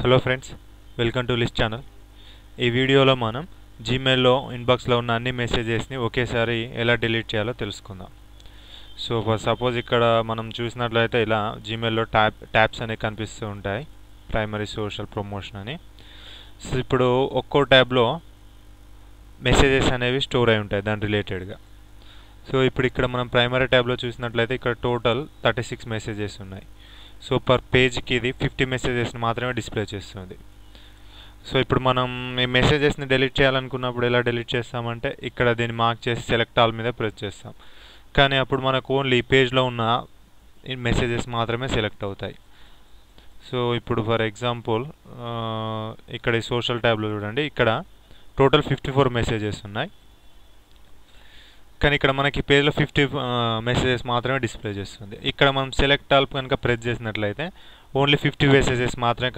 Hello friends, welcome to list channel. ఈ వీడియోలో మనం జీమెయిల్లో ఇన్బాక్స్లో ఉన్న అన్ని మెసేజెస్ని ఒకేసారి ఎలా డిలీట్ చేయాలో తెలుసుకుందాం. సో సపోజ్ ఇక్కడ మనం చూసినట్లయితే ఇలా జీమెయిల్లో ట్యాబ్స్ అనేవి కనిపిస్తూ ఉంటాయి, ప్రైమరీ, సోషల్, ప్రమోషన్ అని. సో ఇప్పుడు ఒక్కో ట్యాబ్లో మెసేజెస్ అనేవి స్టోర్ అయి ఉంటాయి దాని రిలేటెడ్గా. సో ఇప్పుడు ఇక్కడ మనం ప్రైమరీ ట్యాబ్లో చూసినట్లయితే ఇక్కడ టోటల్ 36 మెసేజెస్ ఉన్నాయి. సో పర్ పేజ్కి ఇది 50 మెసేజెస్ని మాత్రమే డిస్ప్లే చేస్తుంది. సో ఇప్పుడు మనం ఈ మెసేజెస్ని డిలీట్ చేయాలనుకున్నప్పుడు ఎలా డిలీట్ చేస్తామంటే ఇక్కడ దీన్ని మార్క్ చేసి సెలెక్ట్ ఆల్ మీద ప్రెస్ చేస్తాం. కానీ అప్పుడు మనకు ఓన్లీ ఈ పేజ్లో ఉన్న మెసేజెస్ మాత్రమే సెలెక్ట్ అవుతాయి. సో ఇప్పుడు ఫర్ ఎగ్జాంపుల్ ఇక్కడ ఈ సోషల్ ట్యాబ్లో చూడండి, ఇక్కడ టోటల్ 54 మెసేజెస్ ఉన్నాయి. కానీ ఇక్కడ మనకి పేజ్లో 50 మెసేజెస్ మాత్రమే డిస్ప్లే చేస్తుంది. ఇక్కడ మనం సెలెక్ట్ ఆల్ కనుక ప్రెస్ చేసినట్లయితే ఓన్లీ 50 మెసేజెస్ మాత్రమే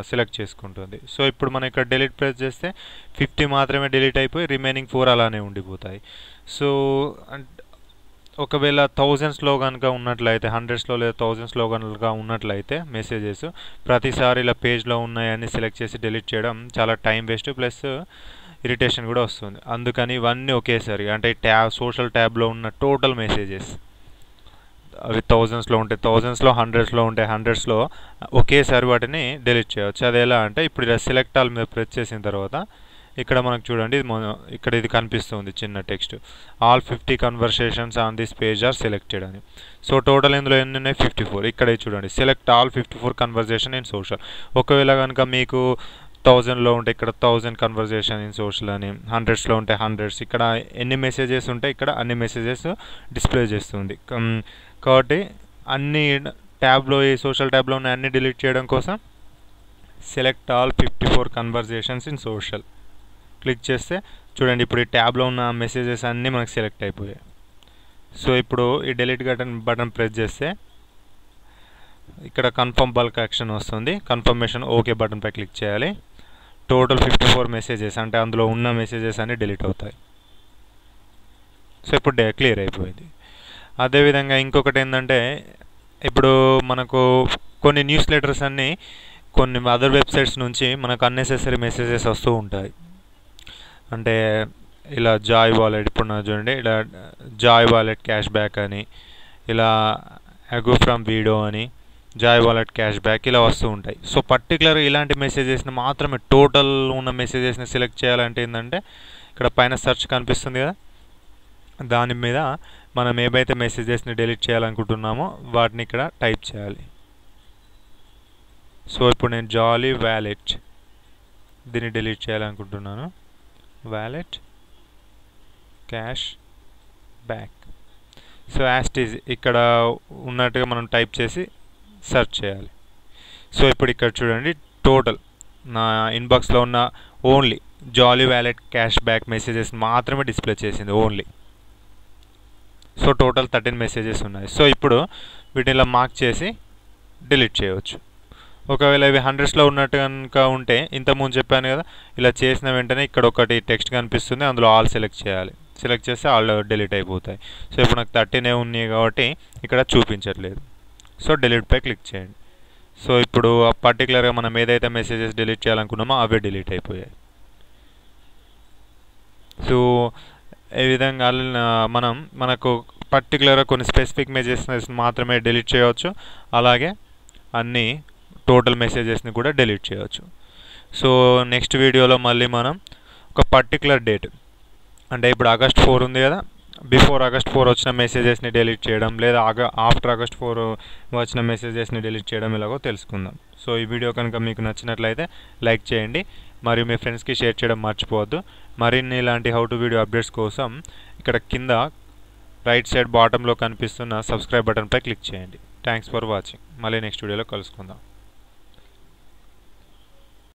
సెలెక్ట్ చేసుకుంటుంది. సో ఇప్పుడు మనం ఇక్కడ డిలీట్ ప్రెస్ చేస్తే 50 మాత్రమే డిలీట్ అయిపోయి రిమైనింగ్ 4 అలానే ఉండిపోతాయి. సో ఒకవేళ థౌజండ్స్లో కనుక ఉన్నట్లయితే, హండ్రెడ్స్లో లేదా థౌజండ్స్లో కనుక ఉన్నట్లయితే మెసేజెస్ ప్రతిసారి ఇలా పేజ్లో ఉన్నాయని సెలెక్ట్ చేసి డిలీట్ చేయడం చాలా టైం వేస్ట్ ప్లస్ ఇరిటేషన్ కూడా వస్తుంది. అందుకని ఇవన్నీ ఒకేసారి అంటే సోషల్ ట్యాబ్లో ఉన్న టోటల్ మెసేజెస్ అవి థౌజండ్స్లో ఉంటాయి, థౌజండ్స్లో, హండ్రెడ్స్లో ఉంటాయి, హండ్రెడ్స్లో ఒకేసారి వాటిని డిలీట్ చేయవచ్చు. అది ఎలా అంటే ఇప్పుడు ఇలా సెలెక్ట్ ఆల్ మీద ప్రెస్ చేసిన తర్వాత ఇక్కడ మనకు చూడండి, ఇక్కడ ఇది కనిపిస్తుంది చిన్న text, all 50 conversations on this page or selected అని. సో టోటల్ ఇందులో ఎన్ని ఉన్నాయి? 54. ఇక్కడ చూడండి, select all 54 conversation in social. ఒకవేళ కనుక మీకు 1000లో ఉంటే ఇక్కడ 1000 కన్వర్సేషన్ ఇన్ సోషల్ అని, హండ్రెడ్స్లో ఉంటే హండ్రెడ్స్, ఇక్కడ ఎన్ని మెసేజెస్ ఉంటాయి ఇక్కడ అన్ని మెసేజెస్ డిస్ప్లే చేస్తుంది. కాబట్టి అన్ని ట్యాబ్లో, ఈ సోషల్ ట్యాబ్లో ఉన్న అన్ని డిలీట్ చేయడం కోసం select all 54 conversations in social click చేస్తే చూడండి, ఇప్పుడు ఈ ట్యాబ్లో ఉన్న మెసేజెస్ అన్నీ మనకు సెలెక్ట్ అయిపోయాయి. సో ఇప్పుడు ఈ డిలీట్ బటన్ ప్రెస్ చేస్తే ఇక్కడ కన్ఫర్మ్ బల్క్ యాక్షన్ వస్తుంది. కన్ఫర్మేషన్ ఓకే బటన్ పై క్లిక్ చేయాలి. టోటల్ 54 మెసేజెస్ అంటే అందులో ఉన్న మెసేజెస్ అన్నీ డిలీట్ అవుతాయి. సో ఇప్పుడు క్లియర్ అయిపోయింది. అదేవిధంగా ఇంకొకటి ఏంటంటే, ఇప్పుడు మనకు కొన్ని న్యూస్ లెటర్స్ అన్నీ కొన్ని అదర్ వెబ్సైట్స్ నుంచి మనకు అన్నెసెసరీ మెసేజెస్ వస్తూ ఉంటాయి. అంటే ఇలా జాయ్ వాలెట్, ఇప్పుడు నా చూడండి, ఇలా జాయ్ వాలెట్ క్యాష్ బ్యాక్ అని, ఇలా అగో ఫ్రమ్ వీడో అని, జాయ్ వాలెట్ క్యాష్ బ్యాక్ ఇలా వస్తూ ఉంటాయి. సో పర్టికులర్ ఇలాంటి మెసేజెస్ని మాత్రమే, టోటల్ ఉన్న మెసేజెస్ని సెలెక్ట్ చేయాలంటే ఏంటంటే ఇక్కడ పైన సెర్చ్ కనిపిస్తుంది కదా, దాని మీద మనం ఏవైతే మెసేజెస్ని డిలీట్ చేయాలనుకుంటున్నామో వాటిని ఇక్కడ టైప్ చేయాలి. సో ఇప్పుడు నేను జాలీ వ్యాలెట్ దీన్ని డిలీట్ చేయాలనుకుంటున్నాను. Wallet cash back. సో యాస్టీజ్ ఇక్కడ ఉన్నట్టుగా మనం టైప్ చేసి సెర్చ్ చేయాలి. సో ఇప్పుడు ఇక్కడ చూడండి, టోటల్ నా ఇన్బాక్స్లో ఉన్న ఓన్లీ జాలీ వ్యాలెట్ క్యాష్ బ్యాక్ మెసేజెస్ మాత్రమే డిస్ప్లే చేసింది ఓన్లీ. సో టోటల్ 13 మెసేజెస్ ఉన్నాయి. సో ఇప్పుడు వీటిని ఇలా మార్క్ చేసి డిలీట్ చేయవచ్చు. ఒకవేళ ఇవి హండ్రెడ్స్లో ఉన్నట్టు కనుక ఉంటే, ఇంతకుముందు చెప్పాను కదా, ఇలా చేసిన వెంటనే ఇక్కడ ఒకటి టెక్స్ట్ కనిపిస్తుంది, అందులో ఆల్ సెలెక్ట్ చేయాలి. సెలెక్ట్ చేస్తే ఆల్ డిలీట్ అయిపోతాయి. సో ఇప్పుడు నాకు 13 ఉన్నాయి కాబట్టి ఇక్కడ చూపించట్లేదు. సో డిలీట్ పై క్లిక్ చేయండి. సో ఇప్పుడు పర్టికులర్గా మనం ఏదైతే మెసేజెస్ డిలీట్ చేయాలనుకున్నామో అవే డిలీట్ అయిపోయాయి. సో ఈ విధంగా మనకు పర్టికులర్గా కొన్ని స్పెసిఫిక్ మెసేజెస్ మాత్రమే డిలీట్ చేయవచ్చు, అలాగే అన్ని టోటల్ మెసేజెస్ని కూడా డిలీట్ చేయవచ్చు. సో నెక్స్ట్ వీడియోలో మళ్ళీ మనం ఒక పర్టికులర్ డేట్, అంటే ఇప్పుడు ఆగస్ట్ 4 ఉంది కదా, బిఫోర్ ఆగస్ట్ 4 వచ్చిన మెసేజెస్ని డిలీట్ చేయడం, లేదా ఆఫ్టర్ ఆగస్ట్ 4 వచ్చిన మెసేజెస్ని డిలీట్ చేయడం ఎలాగో తెలుసుకుందాం. సో ఈ వీడియో కనుక మీకు నచ్చినట్లయితే లైక్ చేయండి, మరియు మీ ఫ్రెండ్స్కి షేర్ చేయడం మర్చిపోవద్దు. మరిన్ని ఇలాంటి హౌ టు వీడియో అప్డేట్స్ కోసం ఇక్కడ కింద రైట్ సైడ్ బాటంలో కనిపిస్తున్న సబ్స్క్రైబ్ బటన్పై క్లిక్ చేయండి. Thanks for watching. మళ్ళీ నెక్స్ట్ వీడియోలో కలుసుకుందాం.